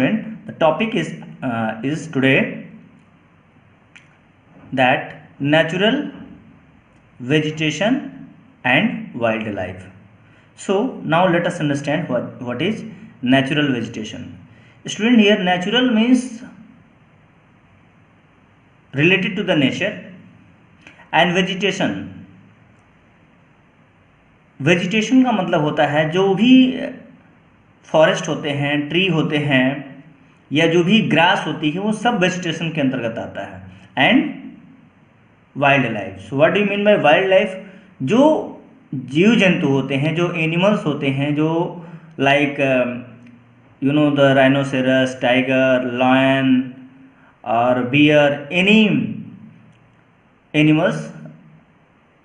The topic is today that natural vegetation and wildlife. So now let us understand what is natural vegetation. Student, here natural means related to the nature, and vegetation का मतलब होता है जो भी forest होते हैं, tree होते हैं, या जो भी ग्रास होती है वो सब वेजिटेशन के अंतर्गत आता है। And wild life, so what do you mean bye wild life? जो जीव जंतु होते हैं, जो एनिमल्स होते हैं, जो like the rhinoceros, tiger, lion और bear, any animals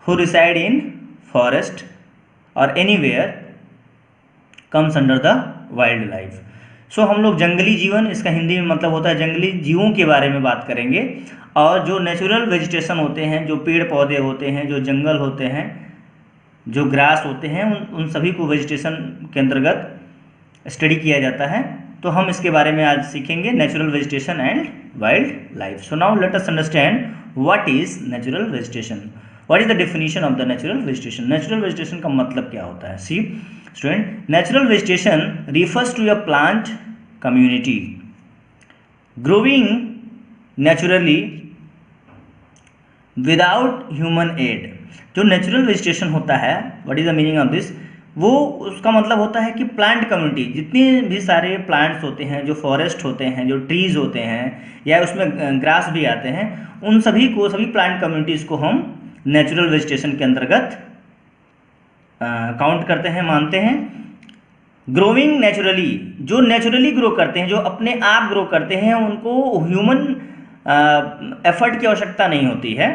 who reside in forest or anywhere comes under the wild life. So हम लोग जंगली जीवन, इसका हिंदी में मतलब होता है जंगली जीवों के बारे में बात करेंगे। और जो नेचुरल वेजिटेशन होते हैं, जो पेड़ पौधे होते हैं, जो जंगल होते हैं, जो ग्रास होते हैं, उन सभी को वेजिटेशन के अंतर्गत स्टडी किया जाता है। तो हम इसके बारे में आज सीखेंगे, natural vegetation and wild life. So now let us understand what is natural vegetation. What is the definition of the natural vegetation? Natural vegetation का मतलब क्या होता है? See, student, natural vegetation refers to a plant community growing naturally without human aid. जो natural vegetation होता है, what is the meaning of this? वो उसका मतलब होता है कि प्लांट कम्युनिटी, जितने भी सारे प्लांट्स होते हैं, जो फॉरेस्ट होते हैं, जो ट्रीज होते हैं, या उसमें ग्रास भी आते हैं, उन सभी प्लांट कम्युनिटीज़ को हम नेचुरल वेजिटेशन के अंतर्गत काउंट करते हैं, मानते हैं। ग्रोइंग नेचुरली, जो नेचुरली ग्रो करते हैं, जो अपने आप ग्रो करते हैं, उनको ह्यूमन एफर्ट की आवश्यकता नहीं होती है।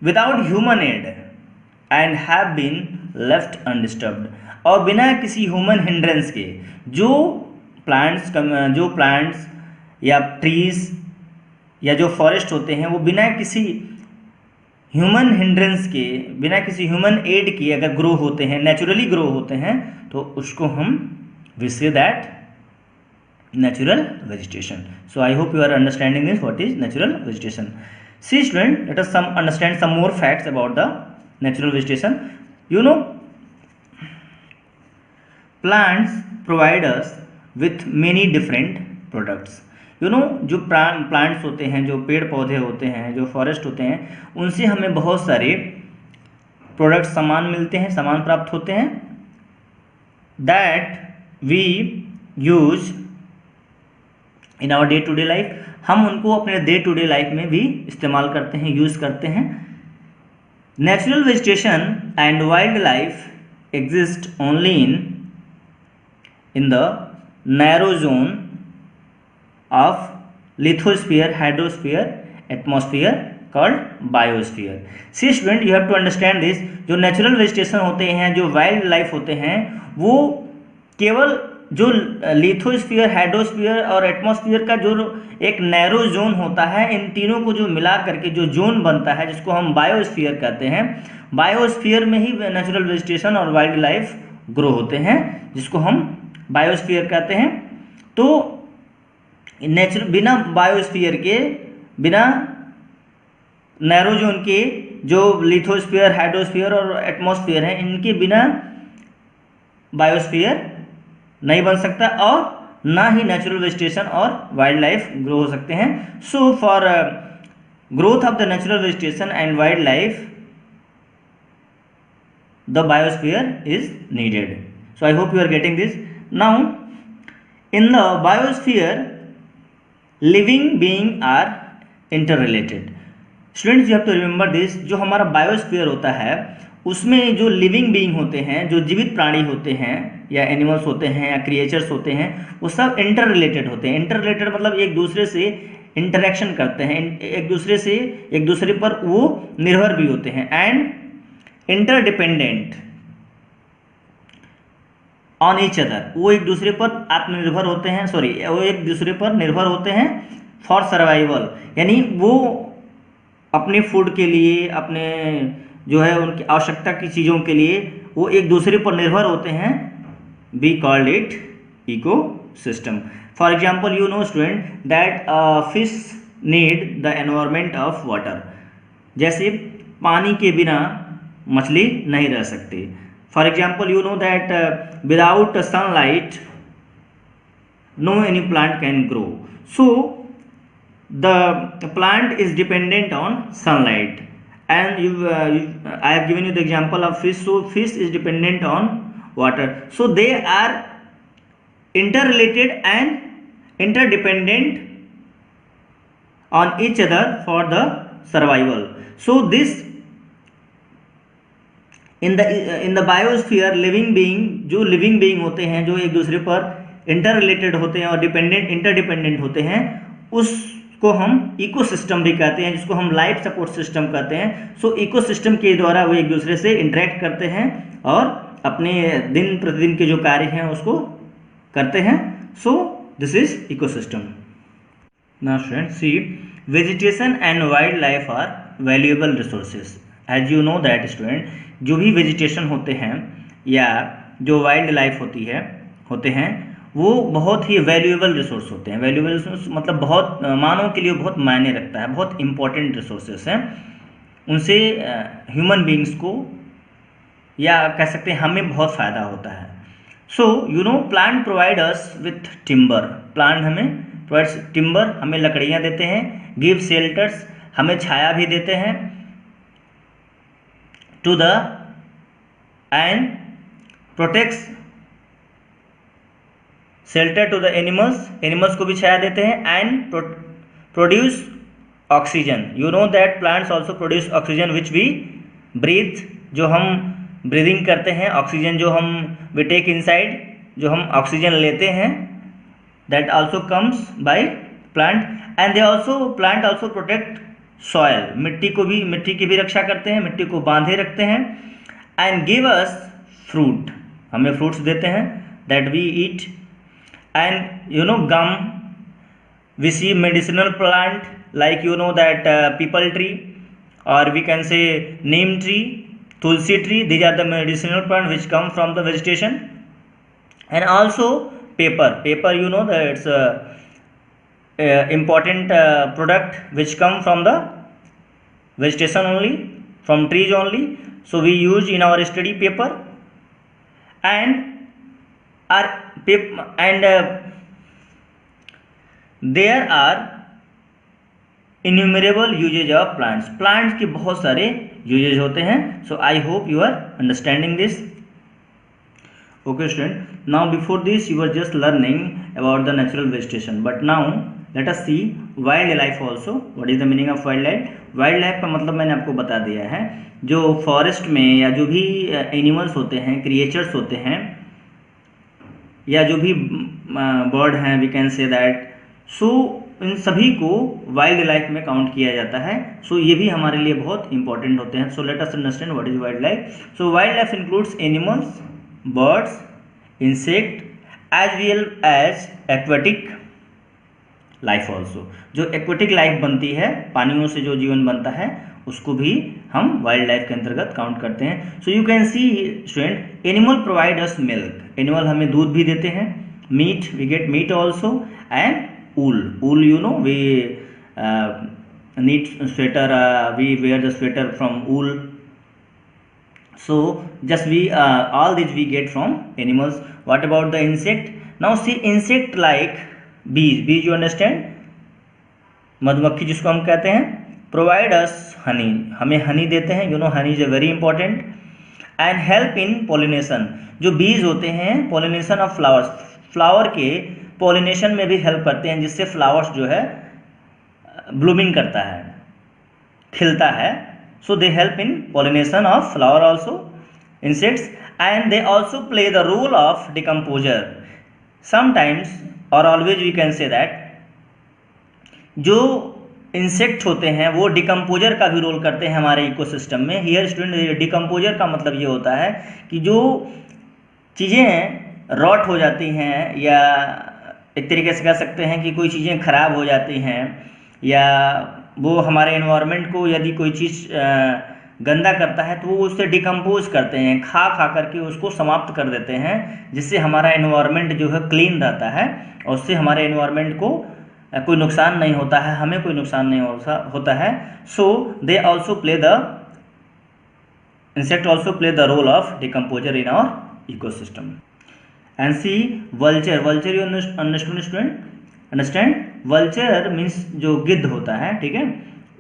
Without human aid and have been left undisturbed, और बिना किसी ह्यूमन हिंड्रेंस के जो प्लांट्स या ट्रीज या जो फॉरेस्ट होते हैं, वो बिना किसी ह्यूमन हिंड्रेंस के, बिना किसी ह्यूमन एड के अगर ग्रो होते हैं, नेचुरली ग्रो होते हैं, तो उसको हम we say that natural vegetation. So I hope you are understanding this what is natural vegetation. See student, let us understand some more facts about the natural vegetation. You know, plants provide us with many different products. जो plants होते हैं, जो पेड़ पौधे होते हैं, जो forest होते हैं, उनसे हमें बहुत सारे प्रोडक्ट, सामान मिलते हैं, सामान प्राप्त होते हैं, that we use in our day to day life. हम उनको अपने डे टू डे लाइफ में भी इस्तेमाल करते हैं, यूज करते हैं। Natural vegetation and wild life exist only in the narrow zone of lithosphere, hydrosphere, atmosphere called biosphere. See student, you have to understand this. जो नेचुरल वेजिटेशन होते हैं, जो वाइल्ड लाइफ होते हैं, वो केवल जो लिथोस्फीयर, हाइड्रोस्फीयर और एटमॉस्फेयर का जो एक नैरो जोन होता है, इन तीनों को जो मिला करके जो जोन बनता है, जिसको हम बायोस्फीयर कहते हैं, बायोस्फीयर में ही नेचुरल वेजिटेशन और वाइल्ड लाइफ ग्रो होते हैं, जिसको हम बायोस्फीयर कहते हैं। तो बिना बायोस्फीयर के, बिना नैरो जोन के, जो लिथोस्फीयर, हाइड्रोस्फीयर और एटमॉस्फेयर हैं, इनके बिना बायोस्फीयर नहीं बन सकता, और ना ही नेचुरल वेजिटेशन और वाइल्ड लाइफ ग्रो हो सकते हैं। So for growth of the natural vegetation and wild life the biosphere is needed. So I hope you are getting this. Now in the biosphere living being are interrelated. Students, you have to remember this. जो हमारा biosphere होता है, उसमें जो living being होते हैं, जो जीवित प्राणी होते हैं, या एनिमल्स होते हैं, या क्रिएचर्स होते हैं, वो सब इंटर रिलेटेड होते हैं। इंटर रिलेटेड मतलब एक दूसरे से इंटरेक्शन करते हैं, एक दूसरे पर वो निर्भर भी होते हैं। And interdependent on each other, वो एक दूसरे पर आत्मनिर्भर होते हैं, वो एक दूसरे पर निर्भर होते हैं फॉर सर्वाइवल, यानी वो अपने फूड के लिए, अपने जो है उनकी आवश्यकता की चीज़ों के लिए वो एक दूसरे पर निर्भर होते हैं। We called it eco ecosystem. For example, you know student that fish need the environment of water. जैसे पानी के बिना मछली नहीं रह सकती. For example, you know that without sunlight no any plant can grow. So the plant is dependent on sunlight, and I have given you the example of fish. So fish is dependent on water. So they are interrelated and interdependent on each other for the survival. So this in the biosphere living being, जो living being होते हैं, जो एक दूसरे पर interrelated होते हैं और इंटरडिपेंडेंट होते हैं, उसको हम इकोसिस्टम भी कहते हैं, जिसको हम लाइफ सपोर्ट सिस्टम कहते हैं. सो इकोसिस्टम के द्वारा वो एक दूसरे से इंटरेक्ट करते हैं और अपने दिन प्रतिदिन के जो कार्य हैं उसको करते हैं. So this is ecosystem. Now student see, vegetation and wild life are valuable resources. As you know that student, जो भी वेजिटेशन होते हैं या जो वाइल्ड लाइफ होते हैं वो बहुत ही वैल्यूएबल रिसोर्स होते हैं. वैल्यूएबल रिसोर्स मतलब बहुत मानव के लिए बहुत मायने रखता है, बहुत इंपॉर्टेंट रिसोर्सेस हैं. उनसे ह्यूमन बींग्स को या कह सकते हैं हमें बहुत फ़ायदा होता है. So you know plant provide us with timber. Plant हमें प्रोवाइड्स टिम्बर, हमें लकड़ियाँ देते हैं. गिव शेल्टर्स, हमें छाया भी देते हैं. To the end protects shelter to the animals, animals को भी छाया देते हैं. And produce oxygen. You know that plants also produce oxygen which we breathe, जो हम ब्रीदिंग करते हैं, ऑक्सीजन जो हम वी टेक इनसाइड, जो हम ऑक्सीजन लेते हैं, that also comes by plant. And they also plant also protect soil. मिट्टी की भी रक्षा करते हैं, मिट्टी को बांधे रखते हैं. एंड गिव अस फ्रूट, हमें फ्रूट्स देते हैं that we eat. And you know gum, we see medicinal plant like you know that peepal tree और we can say neem tree, tulsi tree. These are the medicinal plant which come from the vegetation. And also paper you know that it's a important product which come from the vegetation only, from trees only. So we use in our study paper. And there are innumerable uses of plants. Plants के बहुत सारे uses होते हैं. So I hope you are understanding this. Okay student, now before this you are just learning about the natural vegetation, but now let us see wild life also. What is the meaning of wild life? Wild life का मतलब मैंने आपको बता दिया है. जो forest में या जो भी एनिमल्स होते हैं, क्रिएचर्स होते हैं, या जो भी बर्ड हैं, वी कैन से दैट. सो इन सभी को वाइल्ड लाइफ में काउंट किया जाता है. सो ये भी हमारे लिए बहुत इंपॉर्टेंट होते हैं. So let us understand what is wild life. So wild life includes animals, birds, insect as well as aquatic life also. जो एक्वेटिक लाइफ बनती है, पानियों से जो जीवन बनता है, उसको भी हम वाइल्ड लाइफ के अंतर्गत काउंट करते हैं. So you can see student, animal provide us milk. Animal हमें दूध भी देते हैं. Meat, we get meat also. And wool you know, we knit sweater, we wear the sweater from wool. So just we all these we get from animals. What about the insect? Now see, insect like bees you understand, मधुमक्खी जिसको हम कहते हैं, provide us honey, हमें honey देते हैं. you know honey is a very important. and help in pollination. जो bees होते हैं, pollination of flowers, फ्लावर के पॉलिनेशन में भी हेल्प करते हैं, जिससे फ्लावर्स जो है ब्लूमिंग करता है, खिलता है. So they help in pollination of flower also, insects. And they also play the role of decomposer. Sometimes और always we can say that जो इंसेक्ट होते हैं वो डिकम्पोजर का भी रोल करते हैं हमारे इकोसिस्टम में. हियर स्टूडेंट, डिकम्पोजर का मतलब ये होता है कि जो चीज़ें रॉट हो जाती हैं, या एक तरीके से कह सकते हैं कि कोई चीज़ें खराब हो जाती हैं, या वो हमारे एनवायरनमेंट को यदि कोई चीज़ गंदा करता है तो वो उससे डिकम्पोज करते हैं, खा खा करके उसको समाप्त कर देते हैं, जिससे हमारा एनवायरनमेंट जो है क्लीन रहता है और उससे हमारे एनवायरनमेंट को कोई नुकसान नहीं होता है, हमें कोई नुकसान नहीं होता है। So they also play the insect also play the role of decomposer in our ecosystem. And see vulture you understand student? Vulture means जो गिद्ध होता है, ठीक है,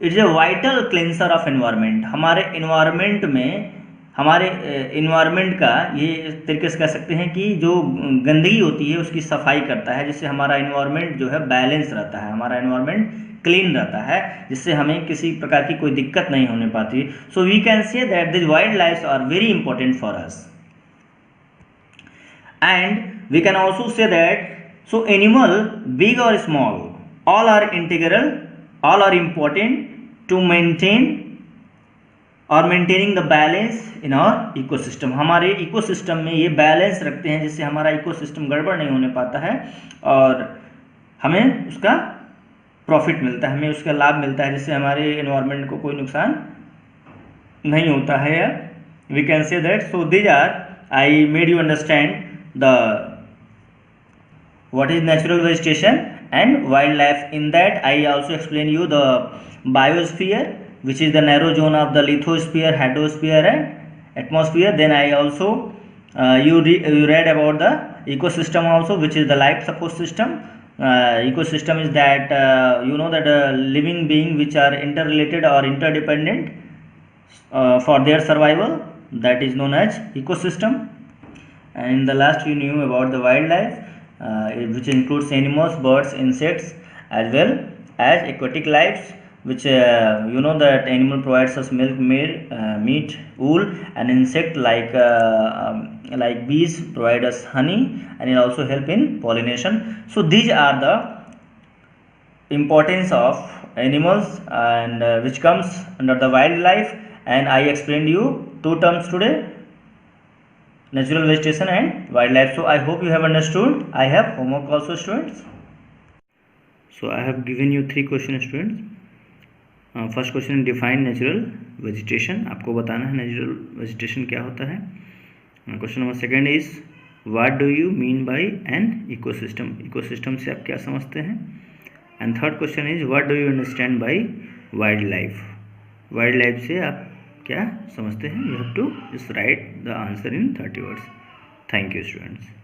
it's a vital cleanser of environment. हमारे एनवायरनमेंट में, हमारे एनवायरनमेंट का ये इस तरीके से कह सकते हैं कि जो गंदगी होती है उसकी सफाई करता है, जिससे हमारा एनवायरनमेंट जो है बैलेंस रहता है, हमारा एनवायरनमेंट क्लीन रहता है, जिससे हमें किसी प्रकार की कोई दिक्कत नहीं होने पाती। So we can say that this wild life are very important for us. And we can also say that so animal big or small all are integral, all are important to maintain और maintaining the balance in our ecosystem. हमारे ecosystem में ये balance रखते हैं, जिससे हमारा ecosystem गड़बड़ नहीं होने पाता है और हमें उसका प्रॉफिट मिलता है, हमें उसका लाभ मिलता है, जिससे हमारे एनवायरनमेंट को कोई नुकसान नहीं होता है। We can say that so these are I made you understand the what is natural vegetation and wildlife. In that I also explain you the biosphere, which is the narrow zone of the lithosphere, hydrosphere and atmosphere. Then I also you read about the ecosystem also, which is the life support system. Ecosystem is that you know that living being which are interrelated or interdependent for their survival, that is known as ecosystem. And in the last you knew about the wildlife, which includes animals, birds, insects, as well as aquatic lives, which you know that animal provides us milk, meat, wool, and insect like bees provide us honey, and it also help in pollination. So these are the importance of animals and which comes under the wildlife, and I explained you two terms today, natural vegetation and wildlife. So I hope you have understood. I have homework also, students. So I have given you 3 questions, students. First question, define natural vegetation, आपको बताना है natural vegetation क्या होता है। Question number second is what do you mean by an ecosystem, ecosystem से आप क्या समझते हैं। And third question is what do you understand by wild life, wild life से आप क्या समझते हैं। You have to just write the answer in 30 words. Thank you, students.